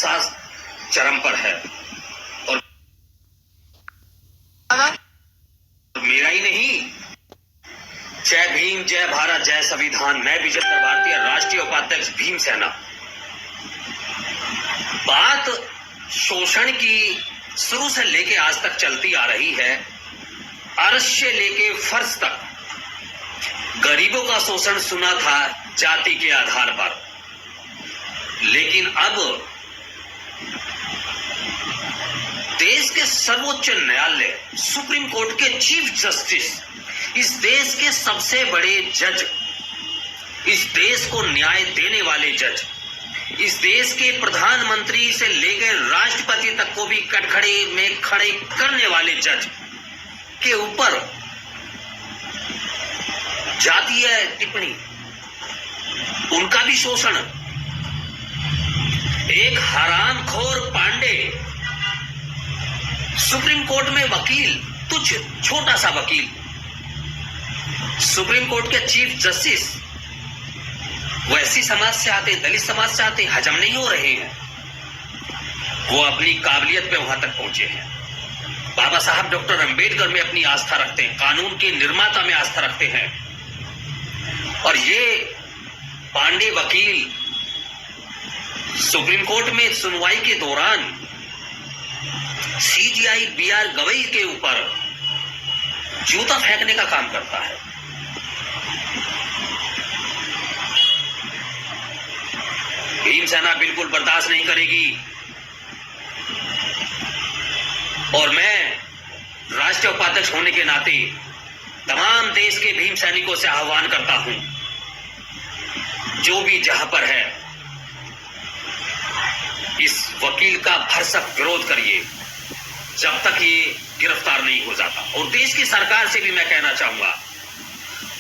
गुस्सा चरम पर है और मेरा ही नहीं, जय भीम, जय भारत, जय संविधान। मैं बीजेपी भारतीय राष्ट्रीय उपाध्यक्ष भीमसेना। बात शोषण की शुरू से लेके आज तक चलती आ रही है। अर्श से लेके फर्श तक गरीबों का शोषण सुना था जाति के आधार पर, लेकिन अब देश के सर्वोच्च न्यायालय सुप्रीम कोर्ट के चीफ जस्टिस, इस देश के सबसे बड़े जज, इस देश को न्याय देने वाले जज, इस देश के प्रधानमंत्री से लेकर राष्ट्रपति तक को भी कटघरे में खड़े करने वाले जज के ऊपर जातीय टिप्पणी, उनका भी शोषण। एक हरामखोर पांडे सुप्रीम कोर्ट में वकील, तुच्छ छोटा सा वकील, सुप्रीम कोर्ट के चीफ जस्टिस, वो एससी समाज से आते, दलित समाज से आते, हजम नहीं हो रहे हैं। वो अपनी काबिलियत पे वहां तक पहुंचे हैं। बाबा साहब डॉक्टर अंबेडकर में अपनी आस्था रखते हैं, कानून के निर्माता में आस्था रखते हैं, और ये पांडे वकील सुप्रीम कोर्ट में सुनवाई के दौरान सीजीआई बीआर गवई के ऊपर जूता फेंकने का काम करता है। भीमसेना बिल्कुल बर्दाश्त नहीं करेगी और मैं राष्ट्रीय उपाध्यक्ष होने के नाते तमाम देश के भीम सैनिकों से आह्वान करता हूं, जो भी जहां पर है, इस वकील का भरसक विरोध करिए जब तक ये गिरफ्तार नहीं हो जाता। और देश की सरकार से भी मैं कहना चाहूंगा,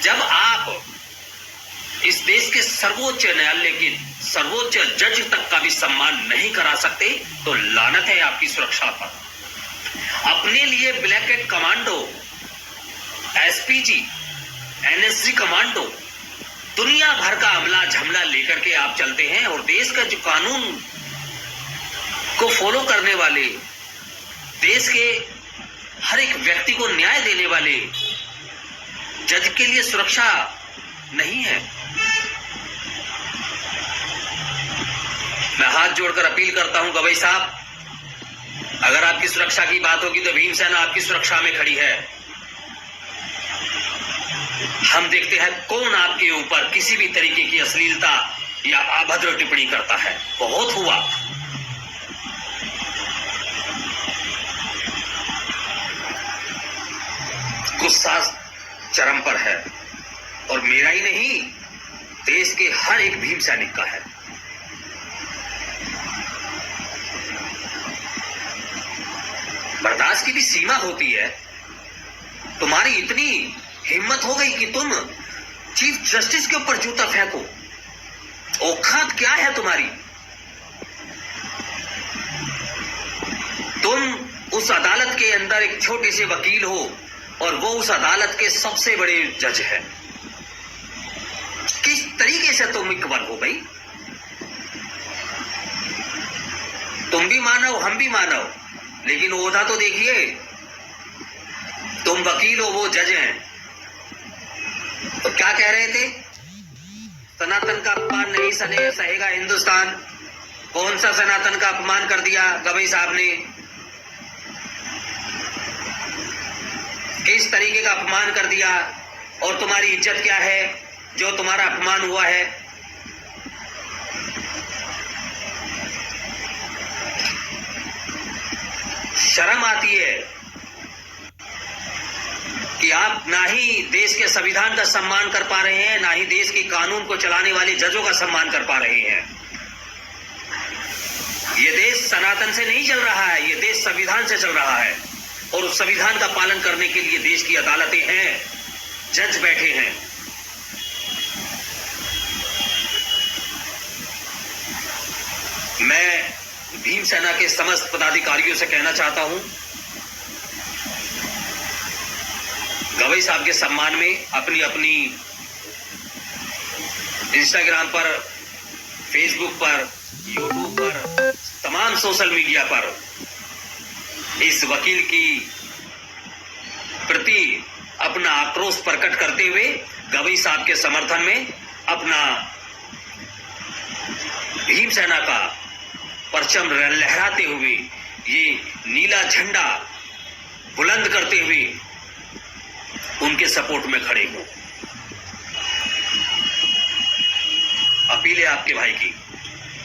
जब आप इस देश के सर्वोच्च न्यायालय के सर्वोच्च जज तक का भी सम्मान नहीं करा सकते, तो लानत है आपकी सुरक्षा पर। अपने लिए ब्लैकेट कमांडो, एसपीजी, एनएसजी कमांडो, दुनिया भर का अमला झमला लेकर के आप चलते हैं, और देश का जो कानून को फॉलो करने वाले, देश के हर एक व्यक्ति को न्याय देने वाले जज के लिए सुरक्षा नहीं है। मैं हाथ जोड़कर अपील करता हूं गवई साहब, अगर आपकी सुरक्षा की बात होगी तो भीमसेना आपकी सुरक्षा में खड़ी है। हम देखते हैं कौन आपके ऊपर किसी भी तरीके की अश्लीलता या अभद्र टिप्पणी करता है। बहुत हुआ। गुस्सा चरम पर है और मेरा ही नहीं, देश के हर एक भीम सैनिक का है। बर्दाश्त की भी सीमा होती है। तुम्हारी इतनी हिम्मत हो गई कि तुम चीफ जस्टिस के ऊपर जूता फेंको। औकात क्या है तुम्हारी? तुम उस अदालत के अंदर एक छोटे से वकील हो और वो उस अदालत के सबसे बड़े जज है। किस तरीके से तुम इक्वल हो भाई? तुम भी मानव, हम भी मानव, लेकिन ओहदा तो देखिए। तुम वकील हो, वो जज हैं। तो क्या कह रहे थे? सनातन का अपमान नहीं सहेगा हिंदुस्तान। कौन सा सनातन का अपमान कर दिया गवई साहब ने? किस तरीके का अपमान कर दिया? और तुम्हारी इज्जत क्या है जो तुम्हारा अपमान हुआ है? शर्म आती है कि आप ना ही देश के संविधान का सम्मान कर पा रहे हैं, ना ही देश के कानून को चलाने वाले जजों का सम्मान कर पा रहे हैं। ये देश सनातन से नहीं चल रहा है, ये देश संविधान से चल रहा है, और उस संविधान का पालन करने के लिए देश की अदालतें हैं, जज बैठे हैं। मैं भीमसेना के समस्त पदाधिकारियों से कहना चाहता हूं, गवई साहब के सम्मान में अपनी अपनी इंस्टाग्राम पर, फेसबुक पर, यूट्यूब पर तमाम सोशल मीडिया पर इस वकील की प्रति अपना आक्रोश प्रकट करते हुए गवई साहब के समर्थन में अपना भीमसेना का परचम लहराते हुए, ये नीला झंडा बुलंद करते हुए उनके सपोर्ट में खड़े हूं। अपील है आपके भाई की।